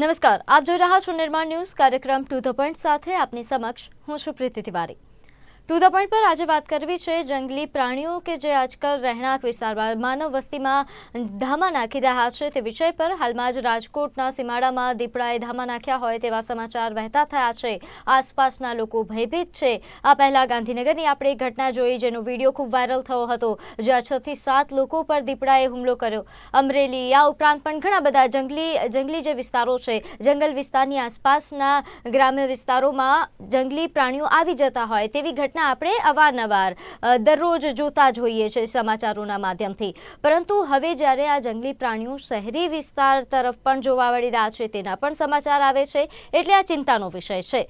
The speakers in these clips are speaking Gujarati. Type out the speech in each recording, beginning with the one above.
નમસ્કાર, આપ જોઈ રહ્યા છો નિર્માણ ન્યૂઝ કાર્યક્રમ ટુ ધ પોઈન્ટ સાથે આપની સમક્ષ હું છું પ્રીતિ તિવારી। ટુ ધ પોઈન્ટ પર આજે વાત કરવી છે જંગલી પ્રાણીઓ કે જે આજકાલ રહેણાંક વિસ્તારમાં માનવ વસ્તીમાં ધામા નાખી રહ્યા છે તે વિષય પર હાલમાં જ રાજકોટના સીમાડામાં દીપડાએ ધામા નાખ્યા હોય તેવા સમાચાર વહેતા થયા છે। આસપાસના લોકો ભયભીત છે। આ પહેલા ગાંધીનગરની આપણે ઘટના જોઈ જેનો વિડીયો ખૂબ વાયરલ થયો હતો, જ્યાં 6 થી 7 લોકો પર દીપડાએ હુમલો કર્યો। અમરેલી આ ઉપરાંત પણ ઘણા બધા જંગલી જે વિસ્તારો છે, જંગલ વિસ્તારની આસપાસના ગ્રામ્ય વિસ્તારોમાં જંગલી પ્રાણીઓ આવી જતા હોય તેવી ઘટના આપણે અવારનવાર દરરોજ જોતા જ હોઈએ છીએ સમાચારોના માધ્યમથી। પરંતુ હવે જ્યારે આ જંગલી પ્રાણીઓ શહેરી વિસ્તાર તરફ પણ જોવા મળી રહ્યા છે તેના પણ સમાચાર આવે છે, એટલે આ ચિંતાનો વિષય છે।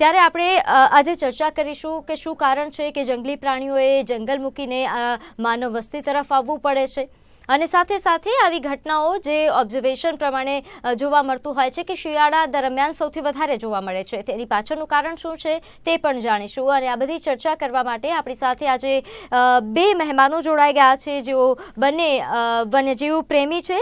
ત્યારે આપણે આજે ચર્ચા કરીશું કે શું કારણ છે કે જંગલી પ્રાણીઓએ જંગલ મૂકીને માનવ વસ્તી તરફ આવવું પડે છે, અને સાથે સાથે આવી ઘટનાઓ જે ઓબ્ઝર્વેશન પ્રમાણે જોવા મળતું હોય છે કે શિયાળા દરમિયાન સૌથી વધારે જોવા મળે છે, તેની પાછળનું કારણ શું છે તે પણ જાણીશું। અને આ બધી ચર્ચા કરવા માટે આપણી સાથે આજે બે મહેમાનો જોડાઈ ગયા છે જેઓ બંને વન્યજીવ પ્રેમી છે।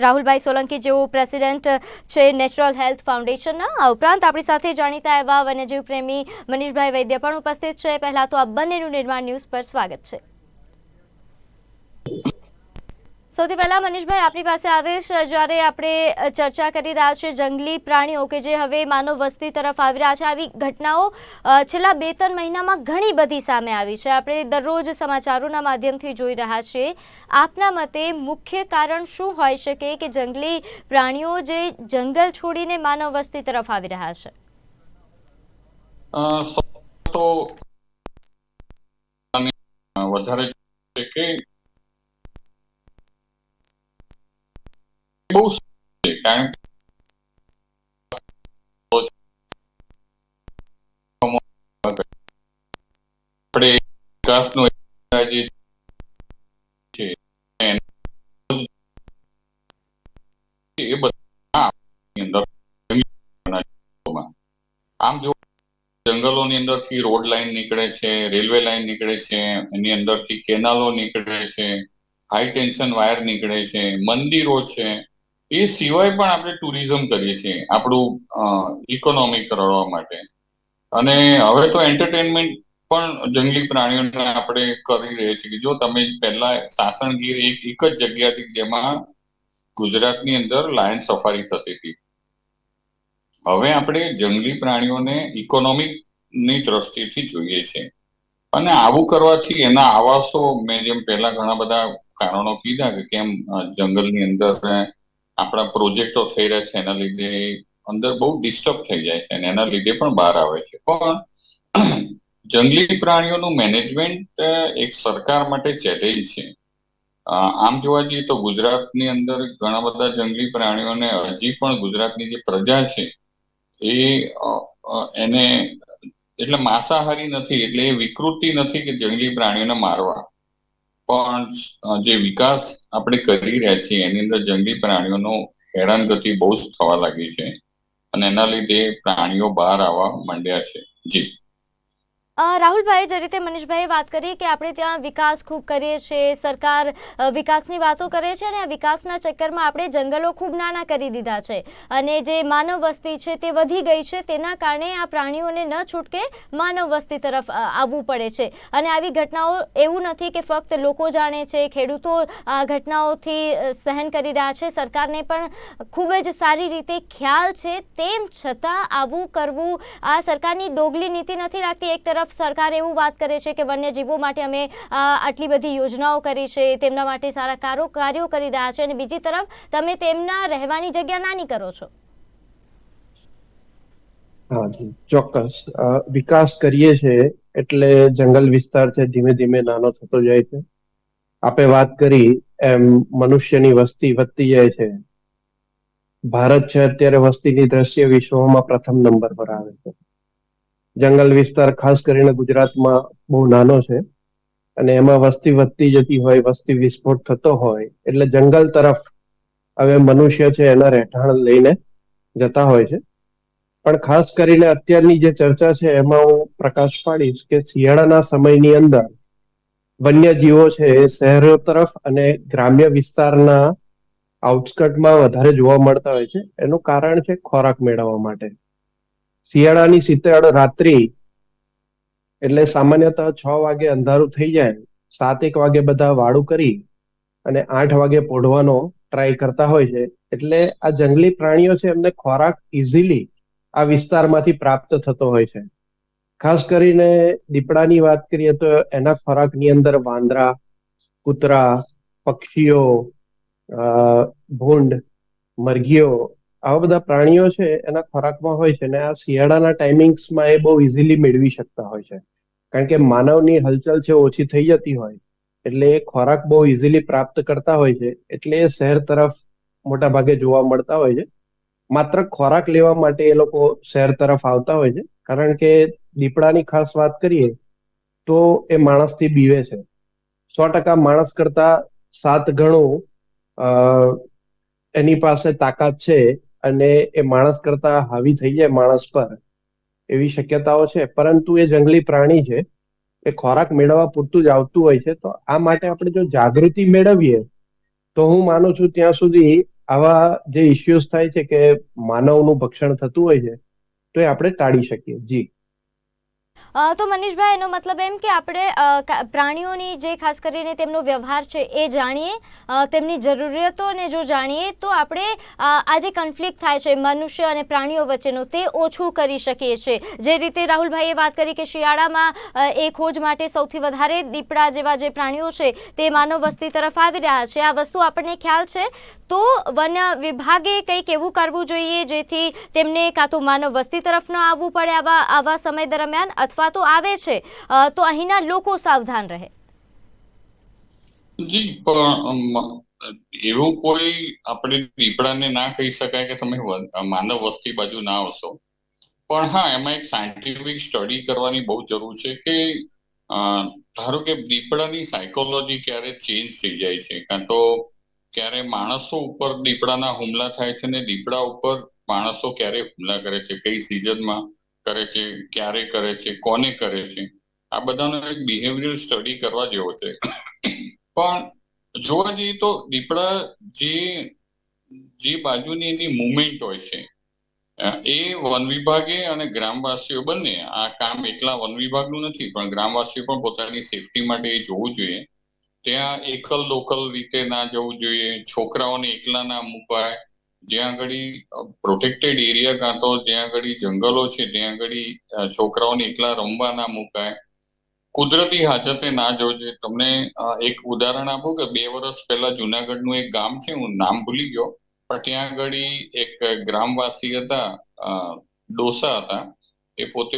રાહુલભાઈ સોલંકી જેઓ પ્રેસિડેન્ટ છે નેચરલ હેલ્થ ફાઉન્ડેશનના, આ ઉપરાંત આપણી સાથે જાણીતા એવા વન્યજીવ પ્રેમી મનીષભાઈ વૈદ્ય પણ ઉપસ્થિત છે। પહેલા તો આ બંનેનું નિર્માણ ન્યૂઝ પર સ્વાગત છે। સૌથી પહેલા મનીષભાઈ આપની પાસે આવીશ। જ્યારે આપણે ચર્ચા કરી રહ્યા છીએ જંગલી પ્રાણીઓ કે જે હવે માનવ વસ્તી તરફ આવી રહ્યા છે, આવી ઘટનાઓ છેલ્લા 2-3 મહિનામાં ઘણી બધી સામે આવી છે, આપણે દરરોજ સમાચારોના માધ્યમથી જોઈ રહ્યા છીએ। આપના મતે મુખ્ય કારણ શું હોઈ શકે કે જંગલી પ્રાણીઓ જે જંગલ છોડીને માનવ વસ્તી તરફ આવી રહ્યા છે? વધારે કે બહુ કારણ કે આપણે વિકાસનો જે છે એ બધા આમ જો જંગલોની અંદરથી રોડ લાઈન નીકળે છે, રેલવે લાઈન નીકળે છે, એની અંદરથી કેનાલો નીકળે છે, હાઈ ટેન્શન વાયર નીકળે છે, મંદિરો છે, એ સિવાય પણ આપણે ટુરિઝમ કરીએ છીએ આપણું ઇકોનોમી કરવા માટે। અને હવે તો એન્ટરટેનમેન્ટ પણ જંગલી પ્રાણીઓને આપણે કરી રહ્યા છીએ। જો તમે પહેલા સાસણગીર એક જ જગ્યા હતી જેમાં ગુજરાતની અંદર લાયન સફારી થતી હતી, હવે આપણે જંગલી પ્રાણીઓને ઇકોનોમિકની દ્રષ્ટિથી જોઈએ છે। અને આવું કરવાથી એના આવાસો, મેં જેમ પહેલા ઘણા બધા કારણો કીધા કે કેમ જંગલની અંદર આપણા પ્રોજેક્ટો થઈ રહ્યા છે એના લીધે અંદર બહુ ડિસ્ટર્બ થઈ જાય છે અને એના લીધે પણ બહાર આવે છે। પણ જંગલી પ્રાણીઓનું મેનેજમેન્ટ એક સરકાર માટે ચેલેન્જ છે। આમ જોવા જઈએ તો ગુજરાતની અંદર ઘણા બધા જંગલી પ્રાણીઓને હજી પણ ગુજરાતની જે પ્રજા છે એને એટલે માંસાહારી નથી, એટલે એ વિકૃતિ નથી કે જંગલી પ્રાણીઓને મારવા, પણ જે વિકાસ આપણે કરી રહ્યા છીએ એની અંદર જંગલી પ્રાણીઓનો હેરાનગતિ બહુ જ થવા લાગી છે અને એના લીધે પ્રાણીઓ બહાર આવવા માંડ્યા છે। જી રાહુલભાઈ, જે રીતે મનીષભાઈએ વાત કરી કે આપણે ત્યાં વિકાસ ખૂબ કરીએ છીએ, સરકાર વિકાસની વાતો કરે છે અને આ વિકાસના ચક્કરમાં આપણે જંગલો ખૂબ નાના કરી દીધા છે અને જે માનવ વસ્તી છે તે વધી ગઈ છે, તેના કારણે આ પ્રાણીઓને ન છૂટકે માનવ વસ્તી તરફ આવવું પડે છે। અને આવી ઘટનાઓ એવું નથી કે ફક્ત લોકો જાણે છે, ખેડૂતો આ ઘટનાઓથી સહન કરી રહ્યા છે, સરકારને પણ ખૂબ જ સારી રીતે ખ્યાલ છે, તેમ છતાં આવું કરવું આ સરકારની દોગલી નીતિ નથી લાગતી? એક તરફ સરકાર એવું વાત કરે છે કે વન્યજીવો માટે અમે આટલી બધી યોજનાઓ કરી છે, તેમના માટે સારા કાર્યો કરી રહ્યા છે, અને બીજી તરફ તમે તેમના રહેવાની જગ્યા નાની કરો છો। હાજી, ચોક્કસ વિકાસ કરીએ છીએ એટલે જંગલ વિસ્તાર છે ધીમે ધીમે નાનો થતો જાય છે। આપે વાત કરી એમ મનુષ્યની વસ્તી વધતી જાય છે। ભારત છે અત્યારે વસ્તીની દ્રષ્ટિએ વિશ્વમાં પ્રથમ નંબર પર આવે છે। જંગલ વિસ્તાર ખાસ કરીને ગુજરાતમાં બહુ નાનો છે અને એમાં વસ્તી વધતી જતી હોય, વસ્તી વિસ્ફોટ થતો હોય એટલે જંગલ તરફ હવે મનુષ્ય છે એના રહેઠાણ લઈને જતા હોય છે। પણ ખાસ કરીને અત્યારની જે ચર્ચા છે એમાં હું પ્રકાશ પાડીશ કે શિયાળાના સમયની અંદર વન્યજીવો છે એ શહેરો તરફ અને ગ્રામ્ય વિસ્તારના આઉટસ્કર્ટમાં વધારે જોવા મળતા હોય છે. એનું કારણ છે ખોરાક મેળવવા માટે. શિયાળાની શીતળ રાત્રિ એટલે સામાન્યતઃ 6 વાગે અંધારું થઈ જાય, 7-1 વાગે બધા વાળું કરી અને 8 વાગે પોઢવાનો ટ્રાય કરતા હોય છે. એટલે આ જંગલી પ્રાણીઓ છે એમને ખોરાક ઇઝીલી આ વિસ્તારમાંથી પ્રાપ્ત થતો હોય છે. ખાસ કરીને દીપડાની વાત કરીએ તો એના ખોરાકની અંદર વાંદરા, કૂતરા, પક્ષીઓ, ભૂંડ, મરઘીઓ, આવા બધા પ્રાણીઓ છે એના ખોરાકમાં હોય છે. અને આ શિયાળાના ટાઈમિંગ્સમાં એ બહુ ઇઝીલી મેળવી શકતા હોય છે, કારણ કે માનવની હલચલ છે ઓછી થઈ જતી હોય, એટલે એ ખોરાક બહુ ઇઝીલી પ્રાપ્ત કરતા હોય છે. એટલે એ શહેર તરફ મોટા ભાગે જોવા મળતા હોય છે. માત્ર ખોરાક લેવા માટે એ લોકો શહેર તરફ આવતા હોય છે, કારણ કે દીપડાની ખાસ વાત કરીએ તો એ માણસથી બીવે છે. 100% માણસ કરતા 7 ગણું એની પાસે તાકાત છે, અને એ માણસ કરતા હાવી થઈ જાય માણસ પર એવી શક્યતાઓ છે. પરંતુ એ જંગલી પ્રાણી છે, એ ખોરાક મેળવવા પૂરતું જ આવતું હોય છે. તો આ માટે આપણે જો જાગૃતિ મેળવીએ તો હું માનું છું ત્યાં સુધી આવા જે ઇસ્યુઝ થાય છે કે માનવનું ભક્ષણ થતું હોય છે, તો એ આપણે ટાળી શકીએ. જી. તો મનીષભાઈ, એનો મતલબ એમ કે આપણે પ્રાણીઓની જે ખાસ કરીને તેમનો વ્યવહાર છે એ જાણીએ, તેમની જરૂરિયાતોને જો જાણીએ તો આપણે આ જે કન્ફ્લિક્ટ થાય છે મનુષ્ય અને પ્રાણીઓ વચ્ચેનો તે ઓછું કરી શકીએ છીએ. જે રીતે રાહુલભાઈએ વાત કરી કે શિયાળામાં એ ખોજ માટે સૌથી વધારે દીપડા જેવા જે પ્રાણીઓ છે તે માનવ વસ્તી તરફ આવી રહ્યા છે, આ વસ્તુ આપણને ખ્યાલ છે. તો વન વિભાગે કંઈક એવું કરવું જોઈએ જેથી તેમને કાં તો માનવ વસ્તી તરફ ન આવવું પડે આવા સમય દરમિયાન, અથવા તો આવે છે તો અહીંના લોકો સાવધાન રહે. જી, પણ એવું કોઈ આપણે દીપડાને ના કહી શકાય કે તમે માનવ વસ્તી બાજુ ના આવશો. પણ હા, એમાં એક સાયન્ટિફિક સ્ટડી કરવાની બહુ જરૂર છે કે ધારો કે દીપડાની સાયકોલોજી ક્યારે ચેન્જ થઈ જાય છે, કાં તો ક્યારે માણસો ઉપર દીપડાના હુમલા થાય છે ને દીપડા ઉપર માણસો ક્યારે હુમલા કરે છે, કઈ સિઝનમાં કરે છે, ક્યારે કરે છે, કોને કરે છે, આ બધાનો એક બિહેવિયર સ્ટડી કરવા જેવો છે. પણ જોવા જઈએ તો દીપડા જે બાજુની એની મુવમેન્ટ હોય છે એ વન વિભાગે અને ગ્રામવાસીઓ બંને, આ કામ એકલા વન વિભાગનું નથી પણ ગ્રામવાસીઓ પણ પોતાની સેફટી માટે એ જોવું જોઈએ. ત્યાં એકલ લોકલ રીતે ના જવું જોઈએ, છોકરાઓને એકલા ના મુકાય. જ્યાં આગળ પ્રોટેક્ટેડ એરિયા કાં તો જ્યાં આગળ જંગલો છે ત્યાં આગળ છોકરાઓને એકલા રમવા ના મુકાય. કુદરતી હાજતે ના જવું જોઈએ. તમને એક ઉદાહરણ આપું કે 2 વર્ષ પહેલા જુનાગઢનું એક ગામ છે, હું નામ ભૂલી ગયો, પણ ત્યાં આગળ એક ગ્રામવાસી હતા, ડોસા હતા, એ પોતે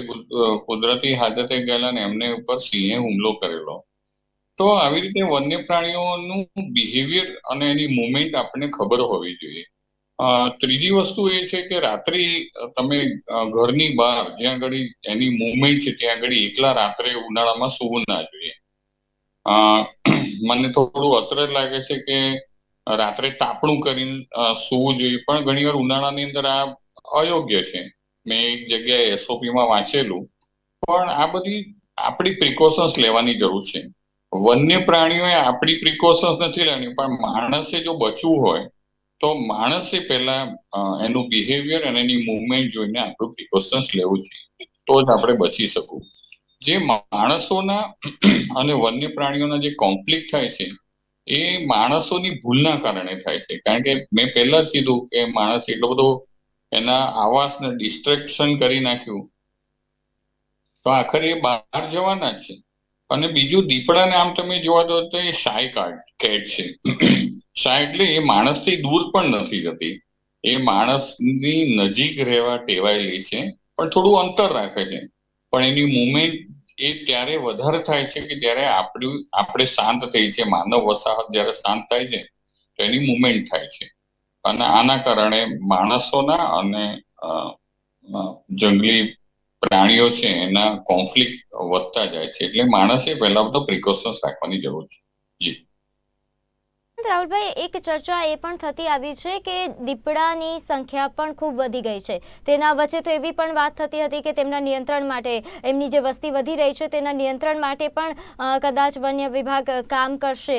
કુદરતી હાજતે ગયેલા ને એમને ઉપર સિંહે હુમલો કરેલો. તો આવી રીતે વન્ય પ્રાણીઓનું બિહેવિયર અને એની મુવમેન્ટ આપણને ખબર હોવી જોઈએ. ત્રીજી વસ્તુ એ છે કે રાત્રે તમે ઘરની બહાર જ્યાં આગળ એની મુવમેન્ટ છે ત્યાં આગળ એકલા રાત્રે ઉનાળામાં સૂવું ના જોઈએ. મને થોડું અચરજ લાગે છે કે રાત્રે તાપણું કરીને સૂવું જોઈએ, પણ ઘણીવાર ઉનાળાની અંદર આ અયોગ્ય છે. મેં એક જગ્યાએ SOPમાં વાંચેલું. પણ આ બધી આપણી પ્રિકોશન્સ લેવાની જરૂર છે. વન્ય પ્રાણીઓએ આપણી પ્રિકોશન્સ નથી લેવાની, પણ માણસે જો બચવું હોય તો માણસે પહેલા એનું બિહેવિયર અને એની મુવમેન્ટ જોઈને આપણું પ્રિકોશન્સ લેવું જોઈએ, તો જ આપણે બચી શકું. જે માણસોના અને વન્ય પ્રાણીઓના જે કોન્ફ્લિક્ટ થાય છે એ માણસોની ભૂલના કારણે થાય છે. કારણ કે મેં પહેલા જ કીધું કે માણસ એટલો બધો એના આવાસને ડિસ્ટ્રેક્શન કરી નાખ્યું તો આખરે એ બહાર જવાના જ છે. અને બીજું, દીપડાને આમ તમે જોવા દો તો એ શાય કેટ છે. શાય એટલે એ માણસથી દૂર પણ નથી જતી, એ માણસની નજીક રહેવા ટેવાયેલી છે, પણ થોડું અંતર રાખે છે. પણ એની મુવમેન્ટ એ ત્યારે વધારે થાય છે કે જ્યારે આપણે શાંત થઈ છે, માનવ વસાહત જ્યારે શાંત થાય છે તો એની મુવમેન્ટ થાય છે. અને આના કારણે માણસોના અને જંગલી પ્રાણીઓ છે એના કોન્ફ્લિક્ટ વધતા જાય છે. એટલે માણસે પહેલા તો પ્રિકોશન્સ રાખવાની જરૂર છે. જી રાહુલભાઈ, એક ચર્ચા એ પણ થતી આવી છે કે દીપડાની સંખ્યા પણ ખૂબ વધી ગઈ છે. તેના વચ્ચે તો એવી પણ વાત થતી હતી કે તેમના નિયંત્રણ માટે, એમની જે વસ્તી વધી રહી છે તેના નિયંત્રણ માટે પણ કદાચ વન્ય વિભાગ કામ કરશે.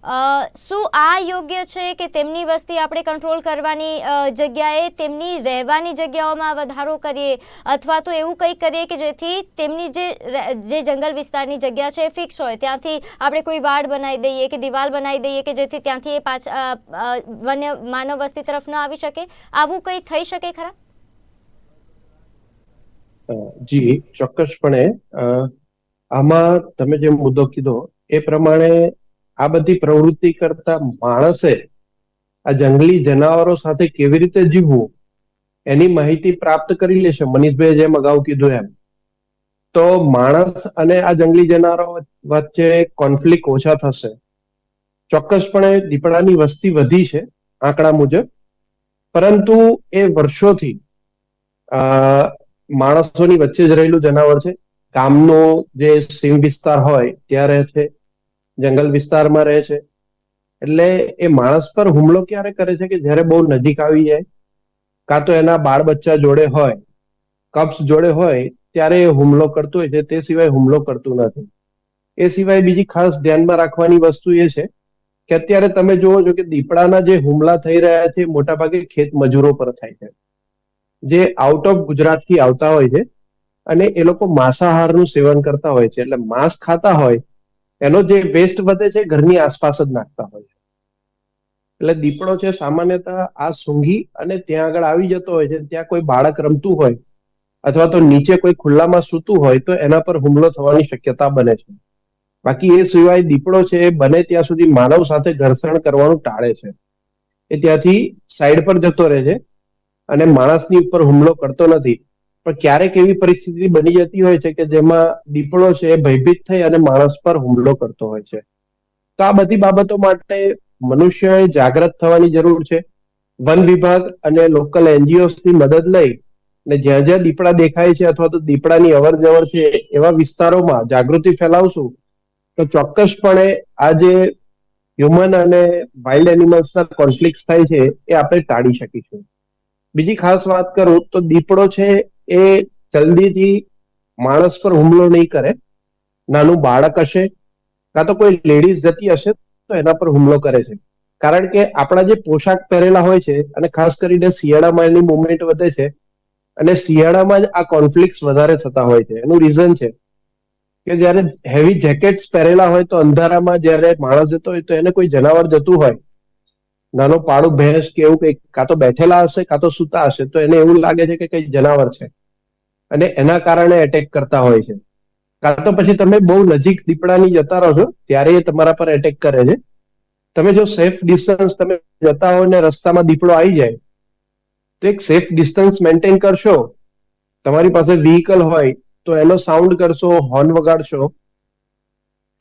શું આ યોગ્ય છે કે તેમની વસ્તી આપણે કંટ્રોલ કરવાની જગ્યાએ તેમની રહેવાની જગ્યાઓમાં વધારો કરીએ, અથવા તો એવું કંઈક કરીએ કે જેથી તેમની જે જંગલ વિસ્તારની જગ્યા છે ફિક્સ હોય, ત્યાંથી આપણે કોઈ વાડ બનાવી દઈએ કે દિવાલ બનાવી દઈએ કે જેથી ત્યાંથી એ વન્ય માનવ વસ્તી તરફ ન આવી શકે? આવું કંઈ થઈ શકે ખરા? જી ચોક્કસપણે. આમાં તમે જે મુદ્દો કીધો એ પ્રમાણે આ બધી પ્રવૃત્તિ કરતા માણસે આ જંગલી જનાવરો સાથે કેવી રીતે જીવવું એની માહિતી પ્રાપ્ત કરી લેશે. મનીષભાઈ જેમ અગાઉ કીધું એમ, તો માણસ અને આ જંગલી જનાવરો વચ્ચે કોન્ફ્લિક્ટ ઓછા થશે. ચોક્કસપણે દીપડાની વસ્તી વધી છે આંકડા મુજબ, પરંતુ એ વર્ષોથી માણસોની વચ્ચે જ રહેલું જનાવર છે. ગામનો જે સીમ વિસ્તાર હોય ત્યાં રહે છે, જંગલ વિસ્તારમાં રહે છે. એટલે એ માણસ પર હુમલો ક્યારે કરે છે કે જ્યારે બહુ નજીક આવી જાય, કાં તો એના બાળ બચ્ચા જોડે હોય, કપ્સ જોડે હોય, ત્યારે એ હુમલો કરતો હોય છે. તે સિવાય હુમલો કરતું નથી. એ સિવાય બીજી ખાસ ધ્યાનમાં રાખવાની વસ્તુ એ છે કે અત્યારે તમે જુઓ છો કે દીપડાના જે હુમલા થઈ રહ્યા છે મોટાભાગે ખેત મજૂરો પર થાય છે, જે આઉટ ઓફ ગુજરાતથી આવતા હોય છે અને એ લોકો માંસાહારનું સેવન કરતા હોય છે. એટલે માંસ ખાતા હોય, એનો જે વેસ્ટ વધે છે ઘરની આસપાસ જ નાખતા હોય છે. એટલે દીપડો છે સામાન્યતઃ આ સૂંઘી અને ત્યાં આગળ આવી જતો હોય છે. ત્યાં કોઈ બાળક રમતું હોય અથવા તો નીચે કોઈ ખુલ્લામાં સૂતું હોય તો એના પર હુમલો થવાની શક્યતા બને છે. બાકી એ સિવાય દીપડો છે એ બને ત્યાં સુધી માનવ સાથે ઘર્ષણ કરવાનું ટાળે છે. એ ત્યાંથી સાઈડ પર જતો રહે છે અને માણસની ઉપર હુમલો કરતો નથી. પણ ક્યારેક એવી પરિસ્થિતિ બની જતી હોય છે કે જેમાં દીપડો છે એ ભયભીત થઈ અને માણસ પર હુમલો કરતો હોય છે. તો આ બધી બાબતો માટે મનુષ્યએ જાગૃત થવાની જરૂર છે. વન વિભાગ અને લોકલ એનજીઓની મદદ લઈ અને જ્યાં જ્યાં દીપડા દેખાય છે અથવા તો દીપડાની અવર જવર છે એવા વિસ્તારોમાં જાગૃતિ ફેલાવશું તો ચોક્કસપણે આ જે હ્યુમન અને વાઇલ્ડ એનિમલ્સના કોન્ફ્લિક્ટ થાય છે એ આપણે ટાળી શકીશું. બીજી ખાસ વાત કરું તો દીપડો છે એ જલ્દીથી માણસ પર હુમલો નહીં કરે. નાનું બાળક હશે કાં તો કોઈ લેડીઝ જતી હશે તો એના પર હુમલો કરે છે. કારણ કે આપણા જે પોશાક પહેરેલા હોય છે અને ખાસ કરીને શિયાળામાં એની મુવમેન્ટ વધે છે અને શિયાળામાં જ આ કોન્ફ્લિક્ટ વધારે થતા હોય છે. એનું રીઝન છે કે જયારે હેવી જેકેટ્સ પહેરેલા હોય તો અંધારામાં જયારે માણસ જતો હોય તો એને કોઈ જનાવર જતું હોય, નાનો પાડું ભેંસ કે એવું કંઈક, કાં તો બેઠેલા હશે કાં તો સૂતા હશે, તો એને એવું લાગે છે કે કંઈક જનાવર છે અને એના કારણે એટેક કરતા હોય છે. કાં તો પછી તમે બહુ નજીક દીપડાની જતા રહો છો ત્યારે એ તમારા પર એટેક કરે છે. તમે જો સેફ ડિસ્ટન્સ તમે જતા હો ને રસ્તામાં દીપડો આવી જાય તો એક સેફ ડિસ્ટન્સ મેન્ટેન કરશો. તમારી પાસે વ્હીકલ હોય તો એનો સાઉન્ડ કરશો, હોર્ન વગાડશો,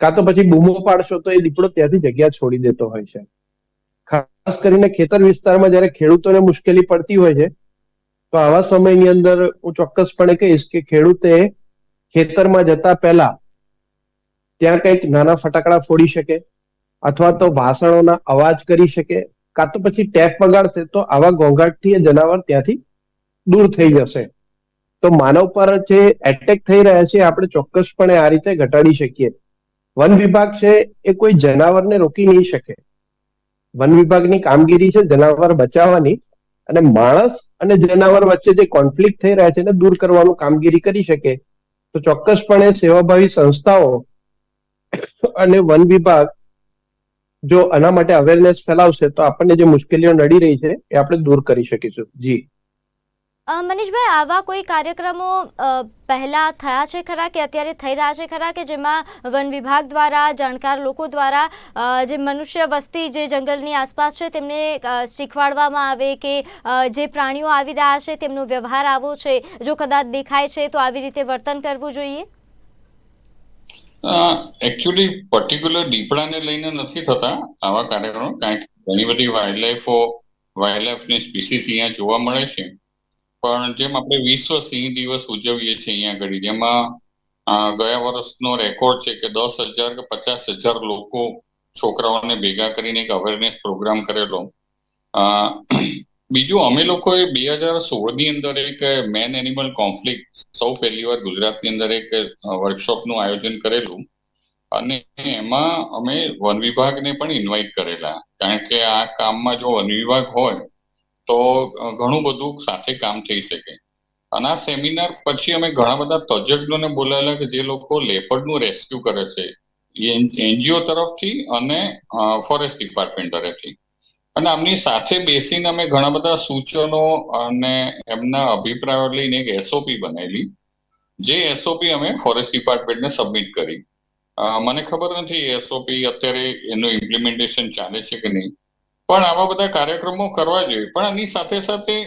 કાં તો પછી બૂમો પાડશો તો એ દીપડો ત્યાંથી જગ્યા છોડી દેતો હોય છે. ખાસ કરીને ખેતર વિસ્તારમાં જયારે ખેડૂતોને મુશ્કેલી પડતી હોય છે તો આવા સમયની અંદર હું ચોક્કસપણે કહીશ કે ખેડૂતે ખેતરમાં જતા પહેલા ત્યાં કંઈક નાના ફટાકડા ફોડી શકે અથવા તો વાસણોના અવાજ કરી શકે, કાં તો પછી ટેપ વગાડશે તો આવા ઘોંઘાટથી એ જનાવર ત્યાંથી દૂર થઈ જશે. તો માનવ પર જે એટેક થઈ રહ્યા છે આપણે ચોક્કસપણે આ રીતે ઘટાડી શકીએ. વન વિભાગ છે એ કોઈ જનાવરને રોકી નહીં શકે. વન વિભાગની કામગીરી છે જનાવર બચાવવાની, અને માણસ અને જનાવર વચ્ચે જે કોન્ફ્લિક્ટ થઈ રહ્યા છે એને દૂર કરવાનું કામગીરી કરી શકે. તો ચોક્કસપણે સેવાભાવી સંસ્થાઓ અને વન વિભાગ જો આના માટે અવેરનેસ ફેલાવશે તો આપણને જે મુશ્કેલીઓ નડી રહી છે એ આપણે દૂર કરી શકીશું. જી મનીષભાઈ, આવા કોઈ કાર્યક્રમો પહેલા થયા છે ખરા કે અત્યારે થઈ રહ્યા છે ખરા કે જેમાં વન વિભાગ દ્વારા, જાણકાર લોકો દ્વારા જે મનુષ્ય વસ્તી જે જંગલની આસપાસ છે તેમને શીખવાડવામાં આવે કે જે પ્રાણીઓ આવી રહ્યા છે તેમનો વ્યવહાર આવો છે, જો કદાચ દેખાય છે તો આવી રીતે વર્તન કરવું જોઈએ? એકચ્યુઅલી પર્ટિક્યુલર દીપડાને લઈને નથી થતા આવા કાર્યક્રમો, કારણ કે ઘણી બધી વાઇલ્ડલાઇફની સ્પીસીસ અહીંયા જોવા મળે છે. પણ જેમ આપણે વિશ્વ સિંહ દિવસ ઉજવીએ છીએ અહીંયા આગળ, જેમાં ગયા વર્ષનો રેકોર્ડ છે કે 10,000 કે 50,000 લોકો, છોકરાઓને ભેગા કરીને એક અવેરનેસ પ્રોગ્રામ કરેલો. બીજું, અમે લોકોએ 2016ની અંદર એક મેન એનિમલ કોન્ફ્લિક્ટ સૌ પહેલી વાર ગુજરાતની અંદર એક વર્કશોપનું આયોજન કરેલું. અને એમાં અમે વન વિભાગને પણ ઇન્વાઇટ કરેલા, કારણ કે આ કામમાં જો વન વિભાગ હોય તો ઘણું બધું સાથે કામ થઈ શકે. અને આ સેમિનાર પછી અમે ઘણા બધા તજજ્ઞોને બોલાયેલા કે જે લોકો લેપર્ડનું રેસ્ક્યુ કરે છે, એનજીઓ તરફથી અને ફોરેસ્ટ ડિપાર્ટમેન્ટ તરફથી. અને આમની સાથે બેસીને અમે ઘણા બધા સૂચનો અને એમના અભિપ્રાયો લઈને એક એસઓપી બનાવેલી, જે એસઓપી અમે ફોરેસ્ટ ડિપાર્ટમેન્ટને સબમિટ કરી. મને ખબર નથી એસઓપી અત્યારે એનું ઇમ્પ્લિમેન્ટેશન ચાલે છે કે નહીં, પણ આવા બધા કાર્યક્રમો કરવા જોઈએ. પણ આની સાથે સાથે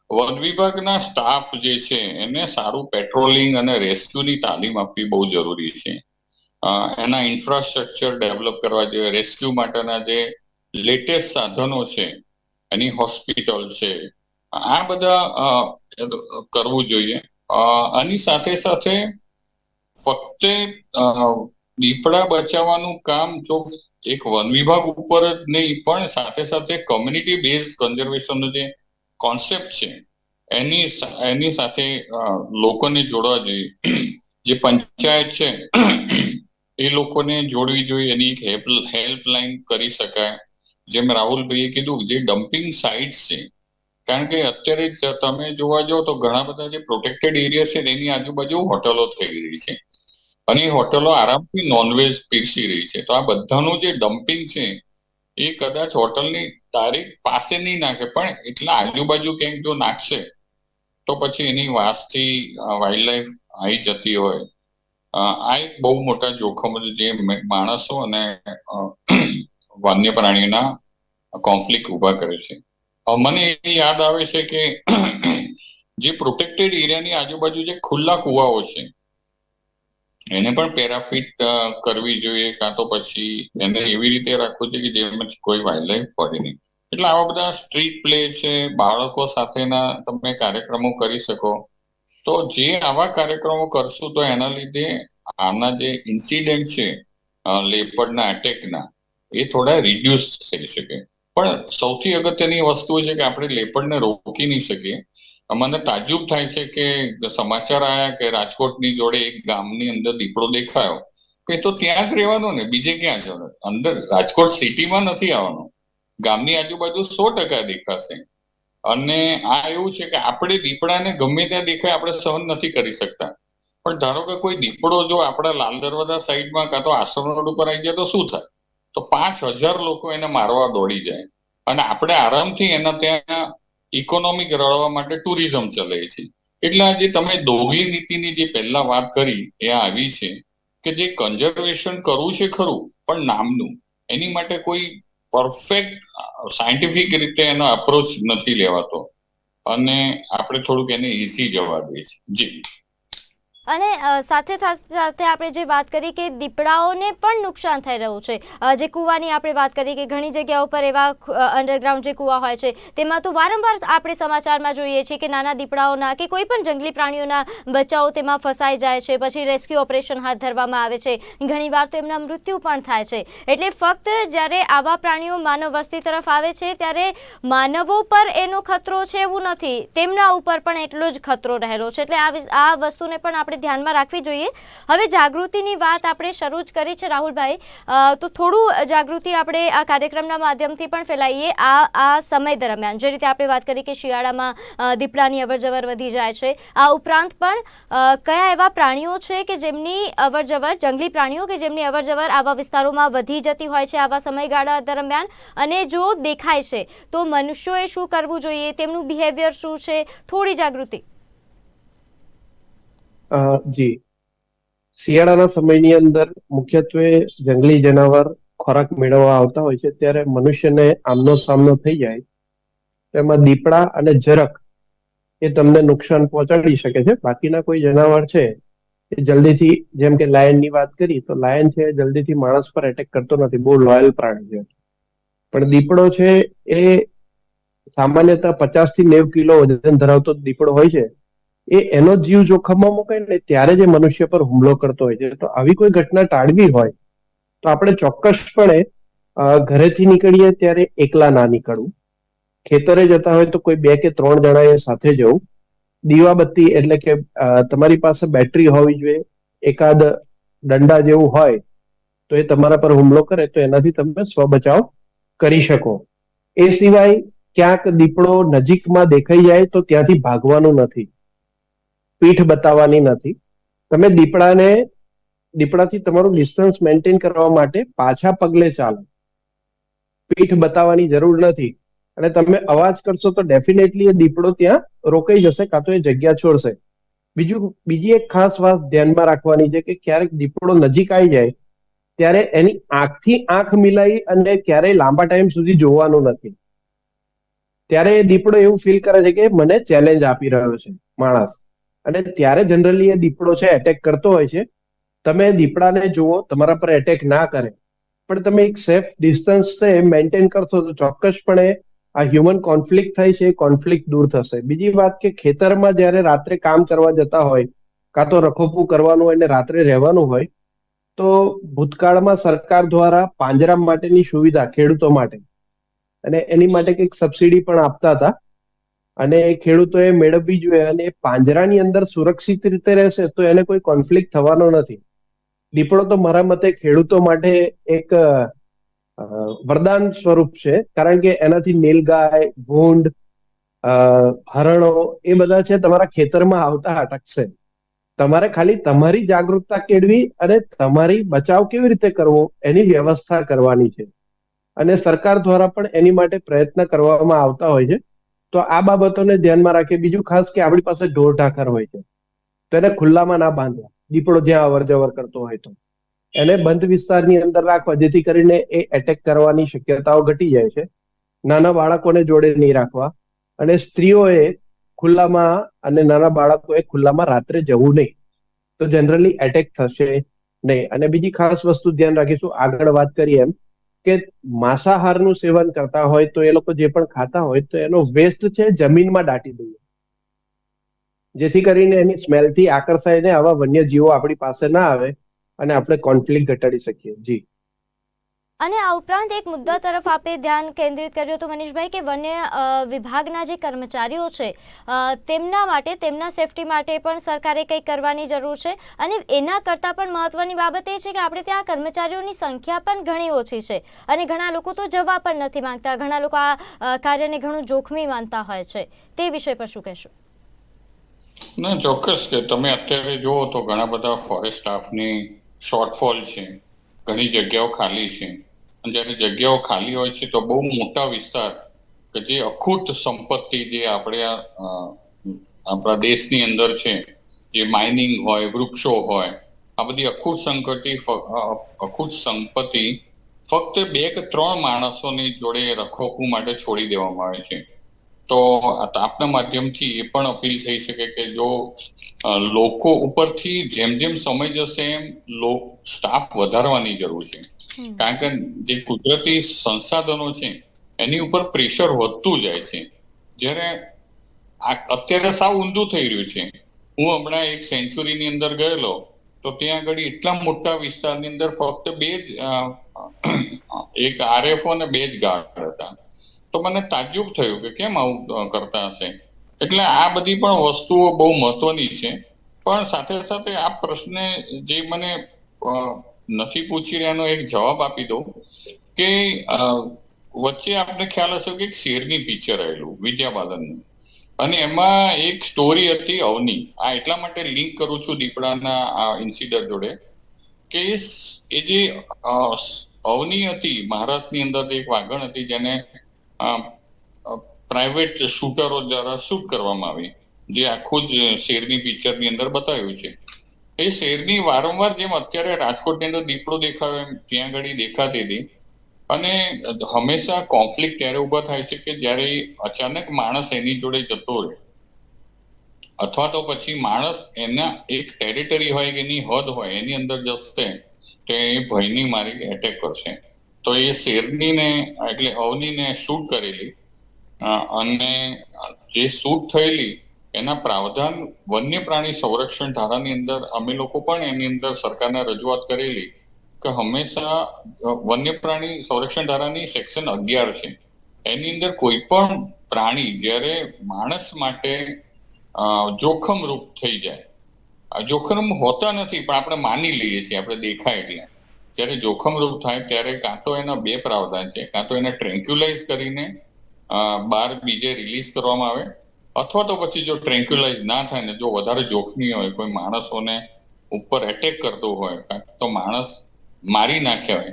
વન વિભાગના સ્ટાફ જે છે એને સારું પેટ્રોલિંગ અને રેસ્ક્યુની તાલીમ આપવી બહુ જરૂરી છે. એના ઇન્ફ્રાસ્ટ્રક્ચર ડેવલપ કરવા જોઈએ, રેસ્ક્યુ માટેના જે લેટેસ્ટ સાધનો છે, એની હોસ્પિટલ છે, આ બધા કરવું જોઈએ. આની સાથે સાથે ફક્ત દીપડા બચાવવાનું કામ જો એક વન વિભાગ ઉપર જ નહીં, પણ સાથે સાથે કોમ્યુનિટી બેઝ કન્ઝર્વેશનનો જે કોન્સેપ્ટ છે એની સાથે લોકોને જોડવા જોઈએ. જે પંચાયત છે એ લોકોને જોડવી જોઈએ, એની એક હેલ્પલાઇન કરી શકાય. જેમ રાહુલભાઈએ કીધું, જે ડમ્પિંગ સાઇટ્સ છે, કારણ કે અત્યારે તમે જોવા જાઓ તો ઘણા બધા જે પ્રોટેક્ટેડ એરિયા છે એની આજુબાજુ હોટલો થઈ રહી છે, અને એ હોટલો આરામથી નોનવેજ પીરસી રહી છે. તો આ બધાનું જે ડમ્પિંગ છે એ કદાચ હોટલની ડાયરેક્ટ પાસે નહીં નાખે, પણ એટલા આજુબાજુ ક્યાંક જો નાખશે તો પછી એની વાસથી વાઇલ્ડ લાઈફ આવી જતી હોય. આ એક બહુ મોટા જોખમો છે જે માણસો અને વન્ય પ્રાણીઓના કોન્ફ્લિક્ટ ઉભા કરે છે. મને એ યાદ આવે છે કે જે પ્રોટેક્ટેડ એરિયાની આજુબાજુ જે ખુલ્લા કુવાઓ છે એને પણ પેરાફિટ કરવી જોઈએ, કાં તો પછી એને એવી રીતે રાખવું જોઈએ કે જેમાંથી કોઈ વાઇલ્ડ લાઈફ પડે નહીં. એટલે આવા બધા સ્ટ્રીટ પ્લે છે, બાળકો સાથેના તમે કાર્યક્રમો કરી શકો. તો જે આવા કાર્યક્રમો કરશું તો એના લીધે આના જે ઇન્સિડન્ટ છે લેપર્ડના એટેકના, એ થોડા રિડ્યુસ થઈ શકે. પણ સૌથી અગત્યની વસ્તુ છે કે આપણે લેપર્ડને રોકી નહીં શકીએ. મને તાજુબ થાય છે કે સમાચાર આવ્યા કે રાજકોટની જોડે એક ગામની અંદર દીપડો દેખાયો. એ તો ત્યાં જ રહેવાનો ને, બીજે ક્યાં જવાનો? અંદર રાજકોટ સિટીમાં નથી આવવાનો, ગામની આજુબાજુ 100% દેખાશે. અને આ એવું છે કે આપણે દીપડાને ગમે ત્યાં દેખાય આપણે સહન નથી કરી શકતા, પણ ધારો કે કોઈ દીપડો જો આપણા લાલ દરવાજા સાઈડમાં કાં તો આશ્રમ રોડ ઉપર આવી જાય તો શું થાય? તો 5000 લોકો એને મારવા દોડી જાય, અને આપણે આરામથી એના ત્યાં ઇકોનોમિક રળવા માટે ટુરિઝમ ચલાવે છે. એટલે આજે તમે દોગલી નીતિની જે પહેલા વાત કરી એ આવી છે કે જે કન્ઝર્વેશન કરવું છે ખરું, પણ નામનું. એની માટે કોઈ પરફેક્ટ સાયન્ટિફિક રીતે એનો અપ્રોચ નથી લેવાતો, અને આપણે થોડુંક એને ઈઝી જવા દઈએ છીએ. જી. અને સાથે સાથે આપણે જે વાત કરી કે દીપડાઓને પણ નુકસાન થઈ રહ્યું છે, જે કૂવાની આપણે વાત કરી કે ઘણી જગ્યાઓ પર એવા અંડરગ્રાઉન્ડ જે કૂવા હોય છે તેમાં તો વારંવાર આપણે સમાચારમાં જોઈએ છીએ કે નાના દીપડાઓના કે કોઈ પણ જંગલી પ્રાણીઓના બચ્ચાઓ તેમાં ફસાઈ જાય છે, પછી રેસ્ક્યુ ઓપરેશન હાથ ધરવામાં આવે છે, ઘણીવાર તો એમના મૃત્યુ પણ થાય છે. એટલે ફક્ત જ્યારે આવા પ્રાણીઓ માનવ વસ્તી તરફ આવે છે ત્યારે માનવો પર એનો ખતરો છે એવું નથી, તેમના ઉપર પણ એટલો જ ખતરો રહેલો છે. એટલે આ વસ્તુને પણ આપણે ધ્યાનમાં રાખવી જોઈએ. હવે જાગૃતિની વાત આપણે શરૂ જ કરી છે રાહુલભાઈ, તો થોડું જાગૃતિ આપણે આ કાર્યક્રમના માધ્યમથી પણ ફેલાઈએ. આ સમય દરમિયાન જે રીતે આપણે વાત કરી કે શિયાળામાં દીપડાની અવરજવર વધી જાય છે, આ ઉપરાંત પણ કયા એવા પ્રાણીઓ છે કે જેમની અવરજવર, જંગલી પ્રાણીઓ કે જેમની અવરજવર આવા વિસ્તારોમાં વધી જતી હોય છે આવા સમયગાળા દરમિયાન, અને જો દેખાય છે તો મનુષ્યોએ શું કરવું જોઈએ, તેમનું બિહેવિયર શું છે, થોડી જાગૃતિ. જી, શિયાળાના સમયની અંદર મુખ્યત્વે જંગલી જનાવર ખોરાક મેળવવા આવતા હોય છે, ત્યારે મનુષ્યને આમનો સામનો થઈ જાય તેમાં દીપડા અને જરાક એ તમને નુકસાન પહોંચાડી શકે છે. બાકીના કોઈ જનાવર છે એ જલ્દીથી, જેમ કે લાયનની વાત કરી તો લાયન છે જલ્દીથી માણસ પર એટેક કરતો નથી, બહુ લોયલ પ્રાણી છે. પણ દીપડો છે એ સામાન્યતઃ 50 થી 90 કિલો વજન ધરાવતો દીપડો હોય છે, એ એનો જીવ જોખમમાં મૂકે ને ત્યારે જે મનુષ્ય પર હુમલો કરતો હોય છે. તો આવી કોઈ ઘટના ટાળવી હોય તો આપણે ચોક્કસપણે ઘરેથી નીકળીએ ત્યારે એકલા ના નીકળવું, ખેતરે જતા હોય તો કોઈ 2 કે 3 જણાએ સાથે જવું, દીવાબત્તી એટલે કે તમારી પાસે બેટરી હોવી જોઈએ, એકાદ દંડા જેવું હોય તો એ તમારા પર હુમલો કરે તો એનાથી તમે સ્વબચાવ કરી શકો. એ સિવાય ક્યાંક દીપડો નજીકમાં દેખાઈ જાય તો ત્યાંથી ભાગવાનું નથી, પીઠ બતાવવાની નથી. તમે દીપડાથી તમારું ડિસ્ટન્સ મેન્ટેન કરવા માટે પાછા પગલે ચાલો, પીઠ બતાવવાની જરૂર નથી. અને તમે અવાજ કરશો તો ડેફિનેટલી એ દીપડો ત્યાં રોકાઈ જશે, કાં તો એ જગ્યા છોડશે. બીજી એક ખાસ વાત ધ્યાનમાં રાખવાની છે કે ક્યારેક દીપડો નજીક આવી જાય ત્યારે એની આંખથી આંખ મિલાવી અને ક્યારેય લાંબા ટાઈમ સુધી જોવાનું નથી. ત્યારે એ દીપડો એવું ફીલ કરે છે કે મને ચેલેન્જ આપી રહ્યો છે માણસ, અને ત્યારે જનરલી એ દીપડો છે એટેક કરતો હોય છે. તમે દીપડાને જુઓ, તમારા પર એટેક ના કરે, પણ તમે એક સેફ ડિસ્ટન્સ છે મેન્ટેન કરશો તો ચોક્કસપણે આ હ્યુમન કોન્ફ્લિક્ટ થાય છે, એ કોન્ફ્લિક્ટ દૂર થશે. બીજી વાત કે ખેતરમાં જ્યારે રાત્રે કામ કરવા જતા હોય, કાં તો રખોપું કરવાનું હોય ને રાત્રે રહેવાનું હોય, તો ભૂતકાળમાં સરકાર દ્વારા પાંજરા માટેની સુવિધા ખેડૂતો માટે, અને એની માટે કંઈક સબસિડી પણ આપતા હતા, અને ખેડૂતોએ મેળવવી જોઈએ. અને પાંજરાની અંદર સુરક્ષિત રીતે રહેશે તો એને કોઈ કોન્ફ્લિક્ટ થવાનો નથી. દીપડો તો મારા મતે ખેડૂતો માટે એક વરદાન સ્વરૂપ છે, કારણ કે એનાથી નીલગાય, ભૂંડ, હરણો એ બધા છે તમારા ખેતરમાં આવતા અટકશે. તમારે ખાલી તમારી જાગૃતતા કેળવી અને તમારી બચાવ કેવી રીતે કરવો એની વ્યવસ્થા કરવાની છે, અને સરકાર દ્વારા પણ એની માટે પ્રયત્ન કરવામાં આવતા હોય છે. તો આ બાબતોને ધ્યાનમાં રાખીએ. બીજું ખાસ કે આપણી પાસે ઢોર ઢાંખર હોય છે, તો એને ખુલ્લામાં ના બાંધવા. દીપડો જ્યાં અવર જવર કરતો હોય તો એને બંધ વિસ્તારની અંદર રાખવા, જેથી કરીને એ એટેક કરવાની શક્યતાઓ ઘટી જાય છે. નાના બાળકોને જોડે નહીં રાખવા, અને સ્ત્રીઓએ ખુલ્લામાં અને નાના બાળકોએ ખુલ્લામાં રાત્રે જવું નહીં, તો જનરલી એટેક થશે નહીં. અને બીજી ખાસ વસ્તુ ધ્યાન રાખીશું, આગળ વાત કરીએ એમ કે માંસાહારનું સેવન કરતા હોય તો એ લોકો જે પણ ખાતા હોય તો એનો વેસ્ટ છે જમીનમાં દાટી દઈએ, જેથી કરીને એની સ્મેલથી આકર્ષાઈને આવા વન્યજીવો આપણી પાસે ના આવે અને આપણે કોન્ફ્લિક્ટ ઘટાડી શકીએ. જી. અને આ ઉપરાંત એક મુદ્દા તરફ આપણે ધ્યાન કેન્દ્રિત કર્યું હતું મનીષભાઈ, કે વન્ય વિભાગના જે કર્મચારીઓ છે તેમના માટે, તેમના સેફટી માટે પણ સરકારે કંઈક કરવાની જરૂર છે. અને એના કરતાં પણ મહત્વની બાબત એ છે કે આપણે ત્યાં કર્મચારીઓની સંખ્યા પણ ઘણી ઓછી છે, અને ઘણા લોકો તો જવા પણ નથી માંગતા. ઘણા લોકો આ કાર્યને ઘણું જોખમી માનતા હોય છે. તે વિષય પર શું કહેશો? ના, ચોક્કસ કે તમે અત્યારે જુઓ તો ઘણા બધા ફોરેસ્ટ સ્ટાફની શોર્ટફોલ છે, ઘણી જગ્યાઓ ખાલી છે. અને જ્યારે જગ્યાઓ ખાલી હોય છે તો બહુ મોટા વિસ્તાર કે જે અખૂટ સંપત્તિ જે આપણા દેશની અંદર છે, જે માઇનિંગ હોય, વૃક્ષો હોય, આ બધી અખૂટ સંપત્તિ ફક્ત 2 કે 3 માણસોની જોડે રખોપું માટે છોડી દેવામાં આવે છે. તો આપના માધ્યમથી એ પણ અપીલ થઈ શકે કે જો લોકો ઉપરથી જેમ જેમ સમય જશે એમ સ્ટાફ વધારવાની જરૂર છે, કારણ કે જે કુદરતી સંસાધનો છે એની ઉપર પ્રેશર વધતું જાય છે. જ્યારે અત્યારે સાવ ઊંધું થઈ રહ્યું છે. હું હમણાં એક સેન્ચુરીની અંદર ગયેલો, તો ત્યાં આગળ એટલા મોટા વિસ્તારની અંદર ફક્ત 2 જ એક RFO અને 2 જ ગાર્ડ હતા. તો મને તાજ્જુબ થયું કે કેમ આવું કરતા હશે. એટલે આ બધી પણ વસ્તુઓ બહુ મહત્વની છે. પણ સાથે સાથે આ પ્રશ્ને જે મને નથી પૂછી રહ્યાનો એક જવાબ આપી દઉં કે વચ્ચે આપણે ખ્યાલ હશે કે એક શેરની પિક્ચર આવેલું વિદ્યા બાલનનું, અને એમાં એક સ્ટોરી હતી અવની. આ એટલા માટે લિંક કરું છું દીપડાના આ ઇન્સિડન્ટ જોડે કે એ જે અવની હતી, મહારાષ્ટ્રની અંદર એક વાઘણ હતી જેને પ્રાઇવેટ શૂટરો દ્વારા શૂટ કરવામાં આવી, જે આખું જ શેરની પિક્ચરની અંદર બતાવ્યું છે. એ શેરની વારંવાર જેમ અત્યારે રાજકોટની અંદર દીપડો દેખાયો એમ ત્યાં આગળ દેખાતી હતી. અને હંમેશા કોન્ફ્લિક્ટ ત્યારે ઉભા થાય છે કે જ્યારે અચાનક માણસ એની જોડે જતો રહે, અથવા તો પછી માણસ એના એક ટેરિટરી હોય કે એની હદ હોય એની અંદર જશે તો એ ભયની મારી એટેક કરશે. તો એ શેરનીને એટલે અવનીને શૂટ કરેલી, અને જે શૂટ થયેલી એના પ્રાવધાન વન્ય પ્રાણી સંરક્ષણ ધારાની અંદર અમે લોકો પણ એની અંદર સરકારને રજૂઆત કરેલી કે હંમેશા વન્ય પ્રાણી સંરક્ષણ ધારાની સેક્શન 11 છે, એની અંદર કોઈ પણ પ્રાણી જ્યારે માણસ માટે જોખમરૂપ થઈ જાય, જોખમ હોતા નથી પણ આપણે માની લઈએ છીએ, આપણે દેખાય એટલે, જ્યારે જોખમરૂપ થાય ત્યારે કાં તો એના બે પ્રાવધાન છે, કાં તો એને ટ્રેન્ક્યુલાઇઝ કરીને બહાર બીજે રિલીઝ કરવામાં આવે, અથવા તો પછી જો ટ્રેન્ક્યુલાઇઝ ના થાય ને જો વધારે જોખમી હોય, કોઈ માણસોને ઉપર એટેક કરતો હોય તો માણસ મારી નાખ્યા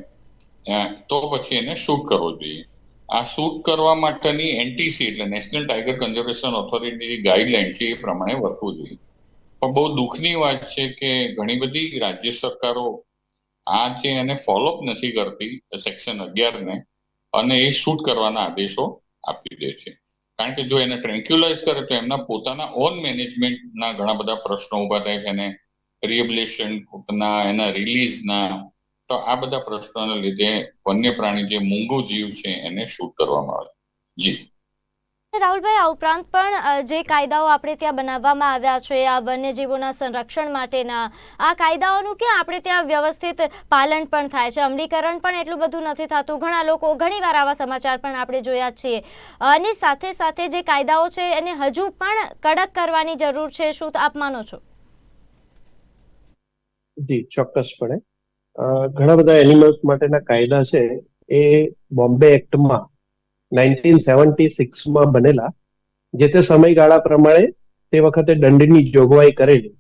હોય તો પછી એને શૂટ કરવો જોઈએ. આ શૂટ કરવા માટેની એનટીસી એટલે નેશનલ ટાઈગર કન્ઝર્વેશન ઓથોરિટીની ગાઈડલાઈન છે એ પ્રમાણે વર્તવું જોઈએ. પણ બહુ દુઃખની વાત છે કે ઘણી બધી રાજ્ય સરકારો આ છે એને ફોલોઅપ નથી કરતી સેક્શન 11 ને, અને એ શૂટ કરવાના આદેશો આપી દે છે. કારણ કે જો એને ટ્રેન્ક્યુલાઇઝ કરે તો એમના પોતાના ઓન મેનેજમેન્ટના ઘણા બધા પ્રશ્નો ઊભા થાય છે, એને રિહેબિલિટેશનના, એના રિલીઝના. તો આ બધા પ્રશ્નોના લીધે વન્ય પ્રાણી જે મૂંગું જીવ છે એને શૂટ કરવામાં આવે. જી રાહુલભાઈ, આ ઉપરાંત પણ જે કાયદાઓ આપણે ત્યાં બનાવવામાં આવ્યા છે આ વન્યજીવોના સંરક્ષણ માટેના, આ કાયદાઓનું કે આપણે ત્યાં વ્યવસ્થિત પાલન પણ થાય છે, અમલીકરણ પણ એટલું બધું નથી થતું. ઘણા લોકો ઘણીવાર આવા સમાચાર પણ આપણે જોયા છીએ. અને સાથે સાથે જે કાયદાઓ છે એને હજુ પણ કડક કરવાની જરૂર છે, શું આપ માનો છો? જી ચોક્કસપણે. ઘણા બધા એનિમલ્સ માટેના કાયદા છે એ બોમ્બે એક્ટમાં 1976માં બનેલા, જે તે સમયગાળા પ્રમાણે તે વખતે દંડની જોગવાઈ કરેલી.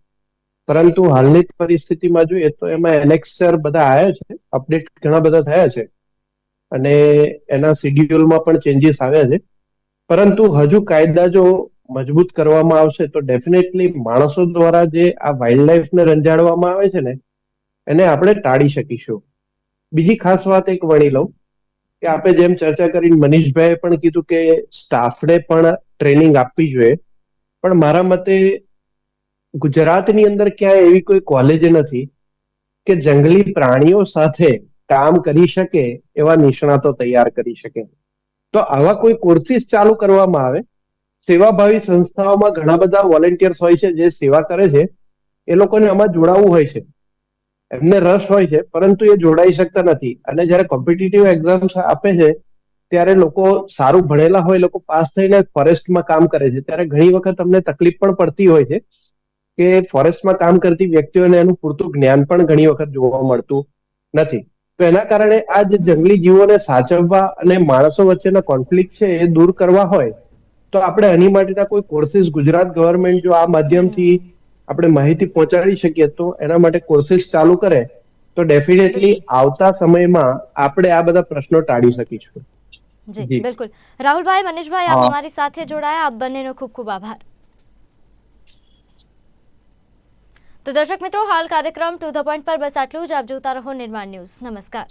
પરંતુ હાલની પરિસ્થિતિમાં જોઈએ તો એમાં એનેક્સર બધા આવ્યા છે, અપડેટ ઘણા બધા થયા છે અને એના શિડ્યુલમાં પણ ચેન્જીસ આવ્યા છે. પરંતુ હજુ કાયદા જો મજબૂત કરવામાં આવશે તો ડેફિનેટલી માણસો દ્વારા જે આ વાઇલ્ડ લાઈફને રંજાડવામાં આવે છે ને એને આપણે ટાળી શકીશું. બીજી ખાસ વાત એક વણી લઉં કે આપણે જેમ ચર્ચા કરી, મનીષભાઈએ પણ કીધું કે સ્ટાફને પણ ટ્રેનિંગ આપવી જોઈએ. પણ મારા મતે ગુજરાતની અંદર ક્યાંય એવી કોઈ કોલેજ નથી કે જંગલી પ્રાણીઓ સાથે કામ કરી શકે એવા નિષ્ણાતો તૈયાર કરી શકે. તો આવા કોઈ કોર્સિસ ચાલુ કરવામાં આવે. સેવાભાવી સંસ્થાઓમાં ઘણા બધા વોલેન્ટિયર્સ હોય છે જે સેવા કરે છે, એ લોકોને આમાં જોડાવવું હોય છે, એમને રસ હોય છે, પરંતુ એ જોડાઈ શકતા નથી. અને જ્યારે કોમ્પિટિટિવ એક્ઝામ્સ આપે છે ત્યારે લોકો સારું ભણેલા હોય, લોકો પાસ થઈને ફોરેસ્ટમાં કામ કરે છે, ત્યારે ઘણી વખત અમને તકલીફ પણ પડતી હોય છે કે ફોરેસ્ટમાં કામ કરતી વ્યક્તિઓને એનું પૂરતું જ્ઞાન પણ ઘણી વખત જોવા મળતું નથી. તો એના કારણે આ જે જંગલી જીવોને સાચવવા અને માણસો વચ્ચેના કોન્ફ્લિક્ટ છે એ દૂર કરવા હોય તો આપણે આની માટેના કોઈ કોર્સિસ ગુજરાત ગવર્મેન્ટ જો આ માધ્યમથી આપણે માહિતી પહોંચાડી શકીએ તો એના માટે કોર્સિસ ચાલુ કરે તો ડેફિનેટલી આવતા સમયમાં આપણે આ બધા પ્રશ્નો ટાળી શકીશું. જી બિલકુલ. રાહુલભાઈ, મનીષભાઈ, આપ અમારી સાથે જોડાયા, આપ બંનેનો ખૂબ ખૂબ આભાર. તો દર્શક મિત્રો, હાલ કાર્યક્રમ ટુ ધ પોઈન્ટ પર બસ આટલું જ. આપ જોતા રહો નિર્માણ ન્યૂઝ. નમસ્કાર.